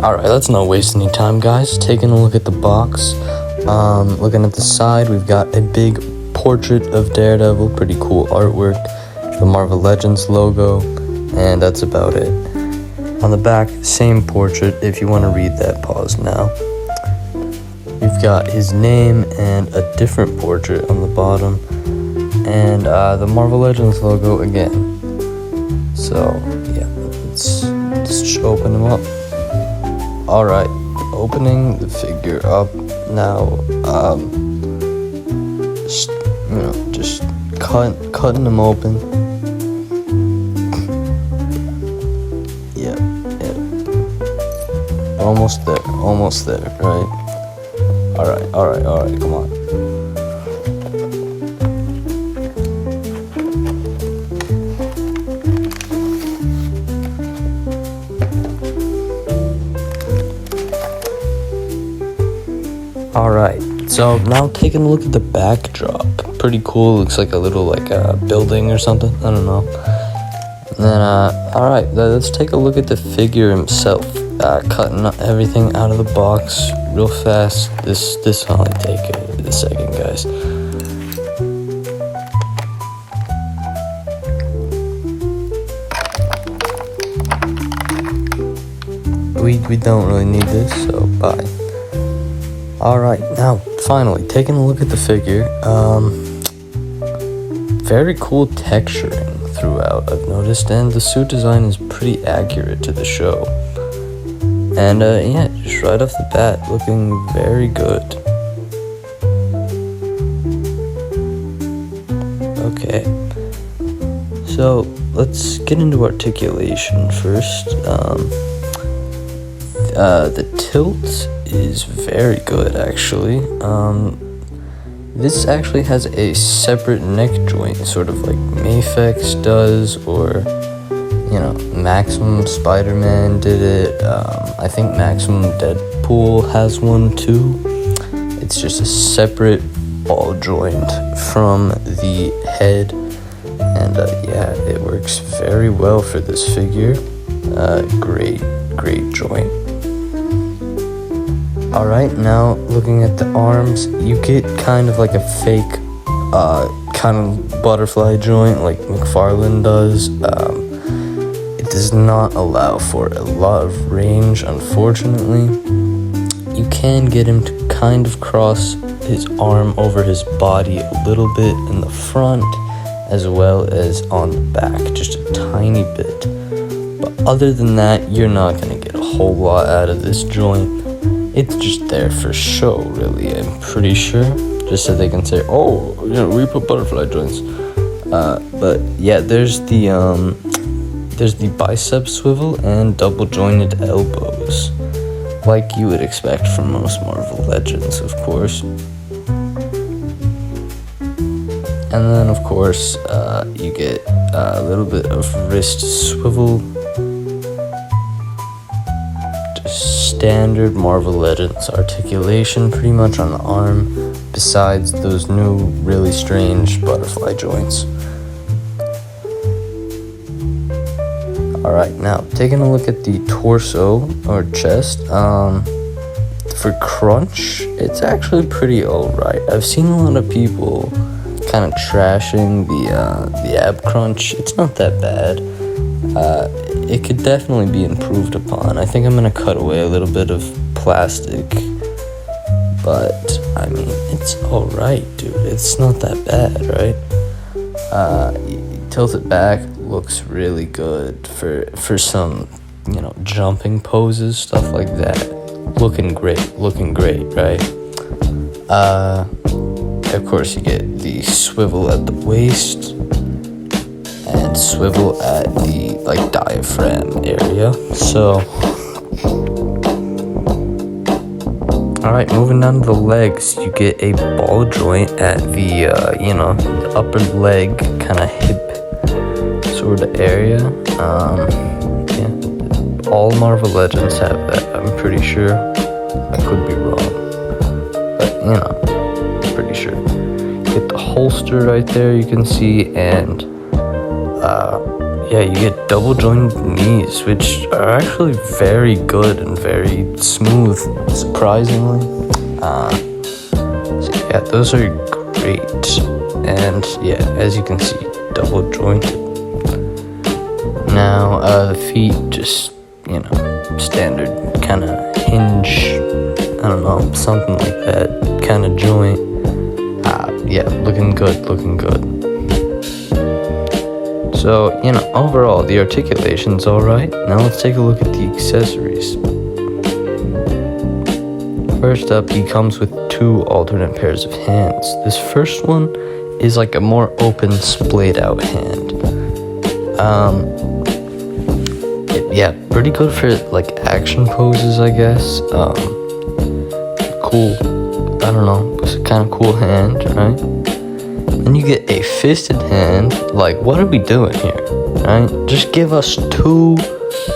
Alright, let's not waste any time, guys. Taking a look at the box. Looking at the side, we've got a big portrait of Daredevil. Pretty cool artwork. The Marvel Legends logo. And that's about it. On the back, same portrait. If you want to read that, pause now. We've got his name and a different portrait on the bottom. And the Marvel Legends logo again. So, yeah, let's just open them up. Alright, opening the figure up now. Just cutting them open. Yeah. Almost there, right? Alright, come on. Alright, so now taking a look at the backdrop. Pretty cool, looks like a little building or something, I don't know. And then, alright, let's take a look at the figure himself. Cutting everything out of the box real fast. This will only take a second, guys. We don't really need this, so bye. Alright, now finally taking a look at the figure. Very cool texturing throughout, I've noticed, and the suit design is pretty accurate to the show. And yeah, just right off the bat, looking very good. Okay, so let's get into articulation first. The tilt is very good, actually. This actually has a separate neck joint, sort of like Mafex does, or Maximum Spider-Man did it. I think Maximum Deadpool has one too. It's just a separate ball joint from the head, and yeah, it works very well for this figure. Great joint. Alright, now looking at the arms, you get kind of like a fake kind of butterfly joint like McFarlane does. It does not allow for a lot of range, unfortunately. You can get him to kind of cross his arm over his body a little bit in the front, as well as on the back, just a tiny bit. But other than that, you're not going to get a whole lot out of this joint. It's just there for show, really, I'm pretty sure. Just so they can say, oh, we put butterfly joints. But yeah, there's the bicep swivel and double jointed elbows, like you would expect from most Marvel Legends, of course. And then, of course, you get a little bit of wrist swivel. Standard Marvel Legends articulation pretty much on the arm, besides those new really strange butterfly joints. Alright, now taking a look at the torso or chest. For crunch, it's actually pretty alright. I've seen a lot of people kind of trashing the ab crunch. It's not that bad. It could definitely be improved upon. I think I'm gonna cut away a little bit of plastic, but I mean, it's alright, dude. It's not that bad, right? Tilt it back, looks really good for some, jumping poses, stuff like that. Looking great, right? Of course, you get the swivel at the waist and swivel at the diaphragm area. So alright, moving down to the legs, you get a ball joint at the upper leg kind of hip sort of area. Yeah, all Marvel Legends have that, I'm pretty sure. I could be wrong, but I'm pretty sure. Get the holster right there, you can see, and yeah, you get double jointed knees, which are actually very good and very smooth, surprisingly. So yeah, those are great. And yeah, as you can see, double jointed. Now, the feet, just, standard kind of hinge, I don't know, something like that kind of joint. Yeah, looking good. So, overall, the articulation's alright. Now let's take a look at the accessories. First up, he comes with 2 alternate pairs of hands. This first one is like a more open, splayed out hand. Yeah, pretty good for like action poses, I guess. Cool. I don't know. It's a kind of cool hand, right? Then you get a fisted hand. Like, what are we doing here, right? Just give us 2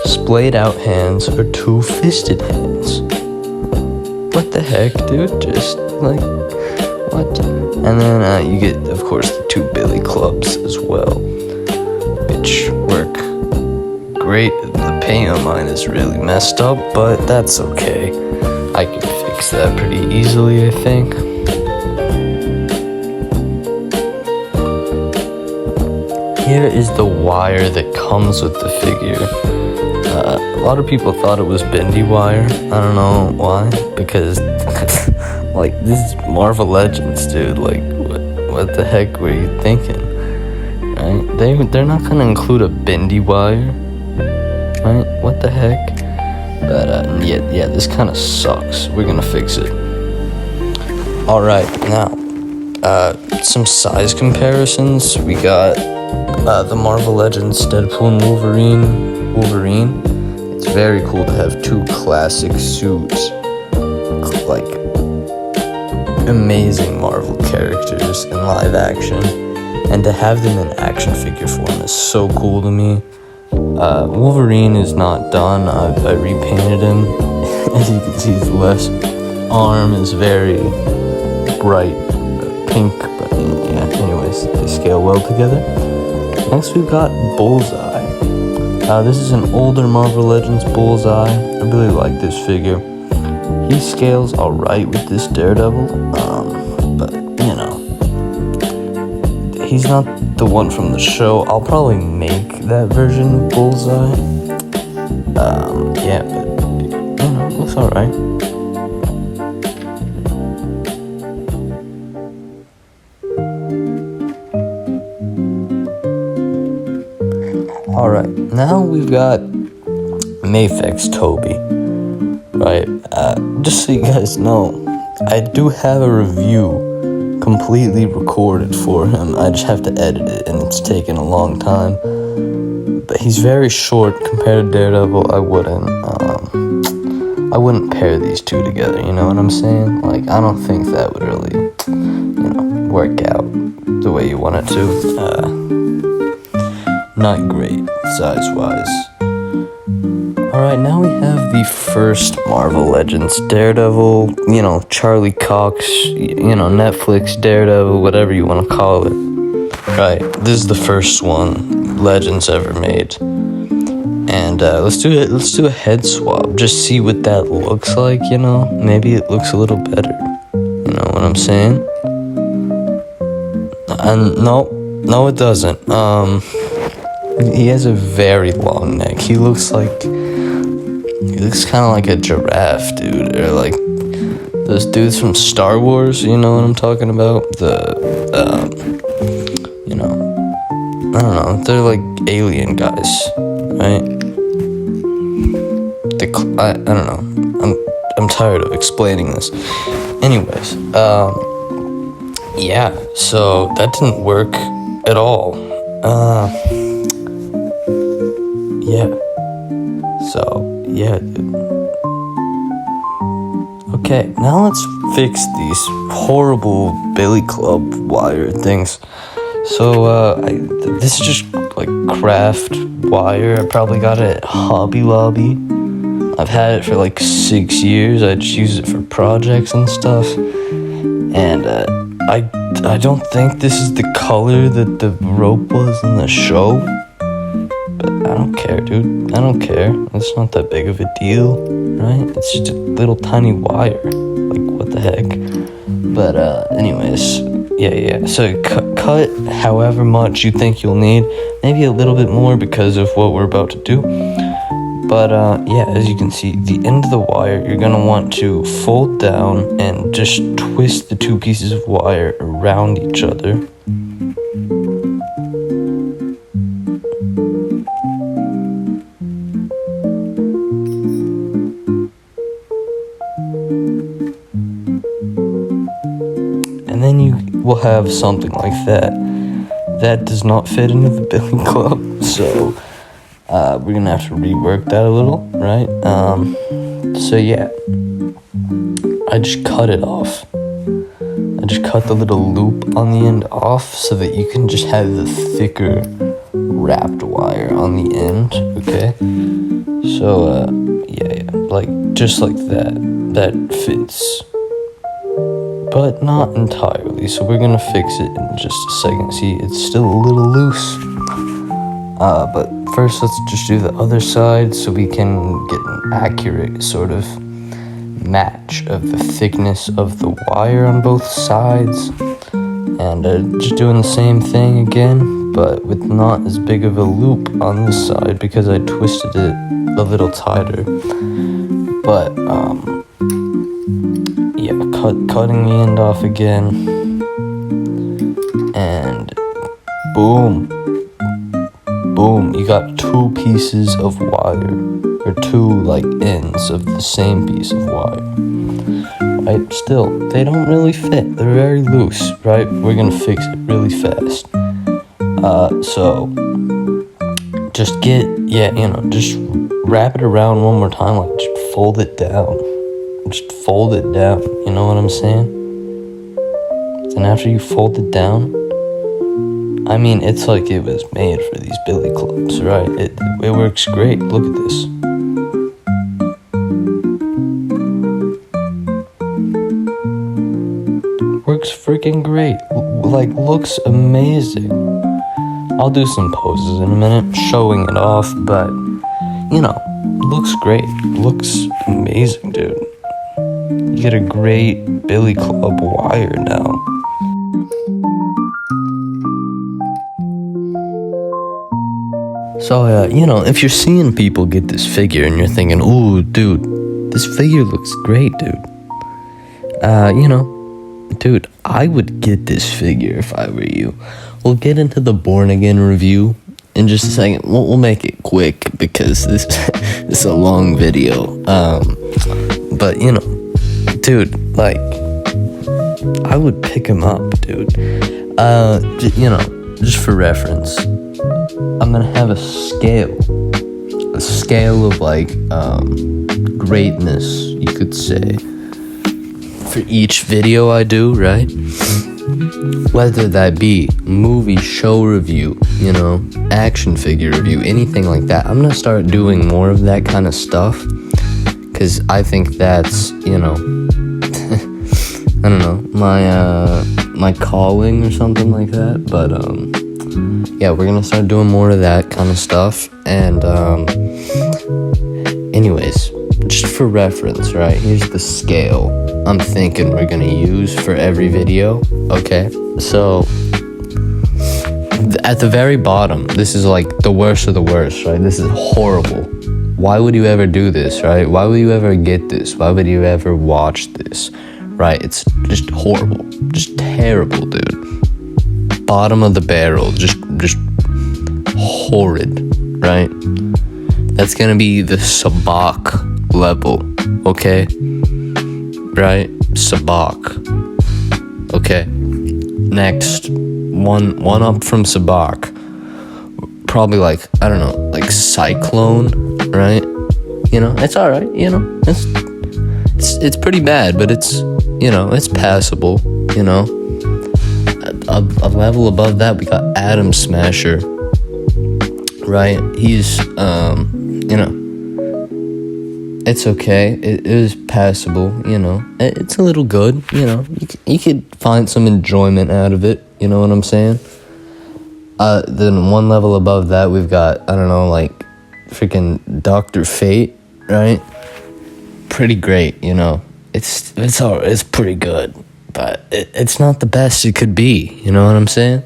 splayed out hands or 2 fisted hands. What the heck, dude? Just like, what? And then you get, of course, the 2 billy clubs as well, which work great. The paint on mine is really messed up, but that's okay. I can fix that pretty easily, I think. Here is the wire that comes with the figure. A lot of people thought it was bendy wire. I don't know why, because like, this is Marvel Legends, dude. Like, what the heck were you thinking? Right? They're not gonna include a bendy wire. Right? What the heck? But yeah, this kind of sucks. We're gonna fix it. Alright, now, some size comparisons. We got the Marvel Legends Deadpool and Wolverine. It's very cool to have 2 classic suits, like amazing Marvel characters in live action, and to have them in action figure form is so cool to me. Wolverine is not done. I repainted him. As you can see, his left arm is very bright pink, but yeah, anyways, they scale well together. Next, we've got Bullseye. This is an older Marvel Legends Bullseye. I really like this figure. He scales alright with this Daredevil, but, he's not the one from the show. I'll probably make that version of Bullseye. Yeah, but, it looks alright. Alright, now we've got Mafex Toby. Right, just so you guys know, I do have a review completely recorded for him. I just have to edit it, and it's taken a long time. But he's very short compared to Daredevil. I wouldn't pair these 2 together, you know what I'm saying? Like, I don't think that would really, work out the way you want it to. Not great, size-wise. Alright, now we have the first Marvel Legends Daredevil, Charlie Cox, Netflix Daredevil, whatever you want to call it. Right, this is the first one Legends ever made. And let's do a head swap, just see what that looks like, maybe it looks a little better. You know what I'm saying? And no it doesn't. He has a very long neck. He looks kind of like a giraffe, dude, or like those dudes from Star Wars. You know what I'm talking about? I don't know. They're like alien guys, right? I don't know. I'm tired of explaining this. Anyways, yeah. So that didn't work at all. Yeah. So, yeah, dude. Okay, now let's fix these horrible Billy Club wire things. So, this is just, like, craft wire. I probably got it at Hobby Lobby. I've had it for, like, 6 years. I just use it for projects and stuff. And, I don't think this is the color that the rope was in the show. but I don't care, dude. I don't care. It's not that big of a deal, right? It's just a little tiny wire. Like, what the heck? But, anyways, yeah. So, cut however much you think you'll need. Maybe a little bit more because of what we're about to do. But, yeah, as you can see, the end of the wire, you're gonna want to fold down and just twist the two pieces of wire around each other. And then you will have something like that. That does not fit into the billy club, so we're gonna have to rework that a little, right? So yeah, I just cut it off. I just cut the little loop on the end off so that you can just have the thicker wrapped wire on the end, okay? So, yeah, like, just like that. That fits. But not entirely, so we're gonna fix it in just a second. See, it's still a little loose. But first, let's just do the other side so we can get an accurate sort of match of the thickness of the wire on both sides. And just doing the same thing again, but with not as big of a loop on this side because I twisted it a little tighter. But, yeah, cutting the end off again. And boom. Boom, you got two pieces of wire, or two, like, ends of the same piece of wire, right? Still, they don't really fit, they're very loose, right? We're gonna fix it really fast. So, just just wrap it around one more time, like, just fold it down. Just fold it down, you know what I'm saying? And after you fold it down, I mean, it's like it was made for these billy clubs, right? It works great. Look at this. Works freaking great. Like, looks amazing. I'll do some poses in a minute, showing it off, but, you know, looks great. Looks amazing, dude. You get a great billy club wire now. So, if you're seeing people get this figure and you're thinking, ooh, dude, this figure looks great, dude. Dude, I would get this figure if I were you. We'll get into the Born Again review in just a second. We'll make it quick because this is a long video. But, dude, like, I would pick him up, dude. Just for reference, I'm gonna have a scale of, like, greatness, you could say, for each video I do, right? Whether that be movie show review, action figure review, anything like that. I'm gonna start doing more of that kind of stuff, because I think that's, I don't know, my calling or something like that. But yeah, we're gonna start doing more of that kind of stuff. And anyways, just for reference, right, here's the scale I'm thinking we're gonna use for every video. Okay, so at the very bottom, this is like the worst of the worst, right? This is horrible. Why would you ever do this, right? Why would you ever get this? Why would you ever watch this, right? It's just horrible, just terrible, dude. Bottom of the barrel, just horrid, right? That's gonna be the Sabak level, okay? Right? Sabak. Okay. Next, one up from Sabak. Probably like, I don't know, like Cyclone, right? It's alright, it's pretty bad, but it's, it's passable, A level above that, we got Atom Smasher, right? He's, it's okay. It is passable, It's a little good, You could find some enjoyment out of it, you know what I'm saying? Then one level above that, we've got, I don't know, like, freaking Dr. Fate, right? Pretty great, you know. It's pretty good, but it's not the best it could be, you know what I'm saying?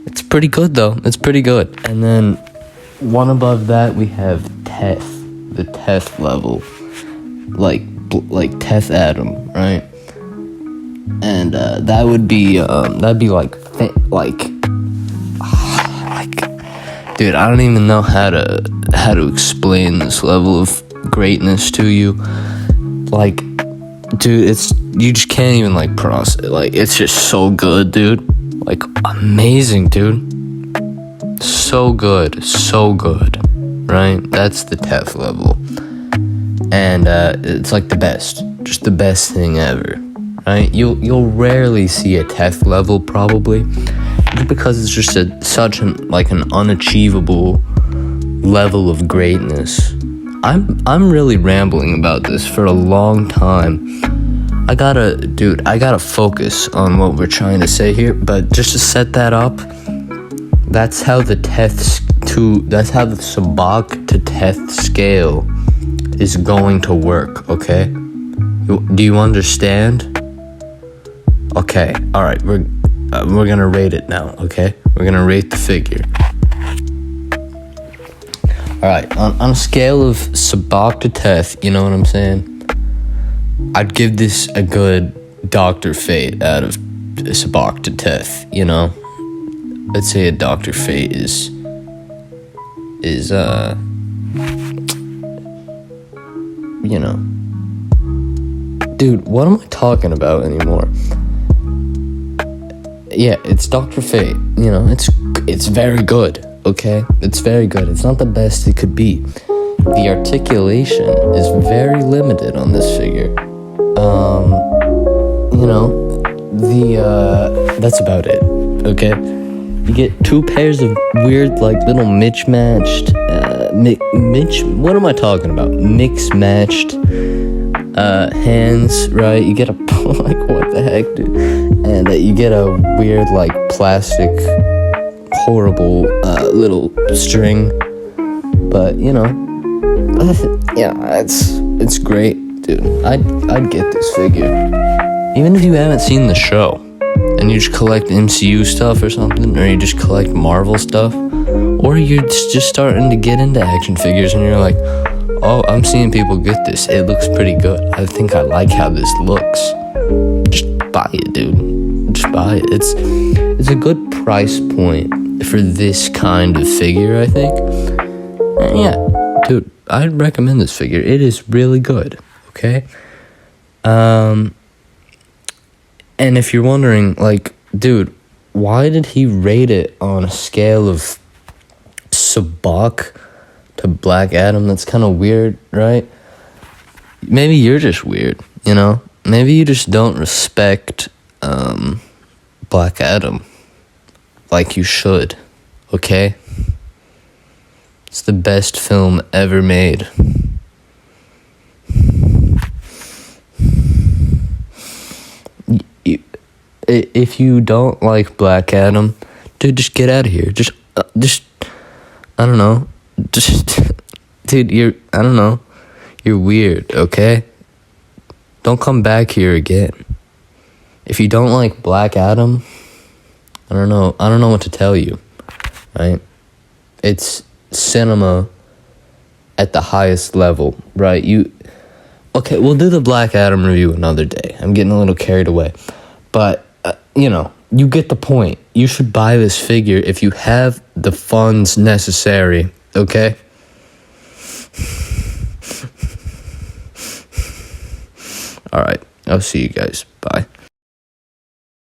It's pretty good, though. It's pretty good. And then one above that, we have Teth, the Teth level, like Teth Adam, right? And that would be that'd be like dude, I don't even know how to explain this level of greatness to you. Like, dude, you just can't even like process it. Like, it's just so good, dude. Like, amazing, dude. So good, right? That's the Teth level, and it's like the best, just the best thing ever, right? You'll rarely see a Teth level, probably, because it's just such an unachievable level of greatness. I'm really rambling about this for a long time. I gotta focus on what we're trying to say here, but just to set that up, that's how the Sabacc to Teth scale is going to work, okay? Do you understand? Okay, alright, we're gonna rate it now, okay? We're gonna rate the figure. Alright, on a scale of Sabacc to Teth, you know what I'm saying? I'd give this a good Dr. Fate out of Sabacc to Teth, you know? Let's say a Dr. Fate is you know. Dude, what am I talking about anymore? Yeah, it's Dr. Fate, you know, it's very good, okay? It's very good. It's not the best it could be. The articulation is very limited on this figure. You know, that's about it, okay? You get two pairs of weird, like, little mismatched, what am I talking about? Mix-matched, hands, right? You get like, what the heck, dude? And you get a weird, like, plastic, horrible, little string. But, you know, yeah, it's great, dude. I'd get this figure. Even if you haven't seen the show, and you just collect MCU stuff or something, or you just collect Marvel stuff, or you're just starting to get into action figures and you're like, oh, I'm seeing people get this, it looks pretty good, I think I like how this looks, just buy it, dude. Just buy it. It's a good price point for this kind of figure, I think. And yeah, dude, I'd recommend this figure. It is really good, okay? And if you're wondering, like, dude, why did he rate it on a scale of Sabacc to Black Adam? That's kind of weird, right? Maybe you're just weird, you know? Maybe you just don't respect Black Adam like you should, okay? It's the best film ever made. If you don't like Black Adam, dude, just get out of here. Just, I don't know. Just, dude, I don't know. You're weird, okay? Don't come back here again. If you don't like Black Adam, I don't know what to tell you, right? It's cinema at the highest level, right? Okay, we'll do the Black Adam review another day. I'm getting a little carried away. But, you know, you get the point. You should buy this figure if you have the funds necessary, okay? Alright, I'll see you guys.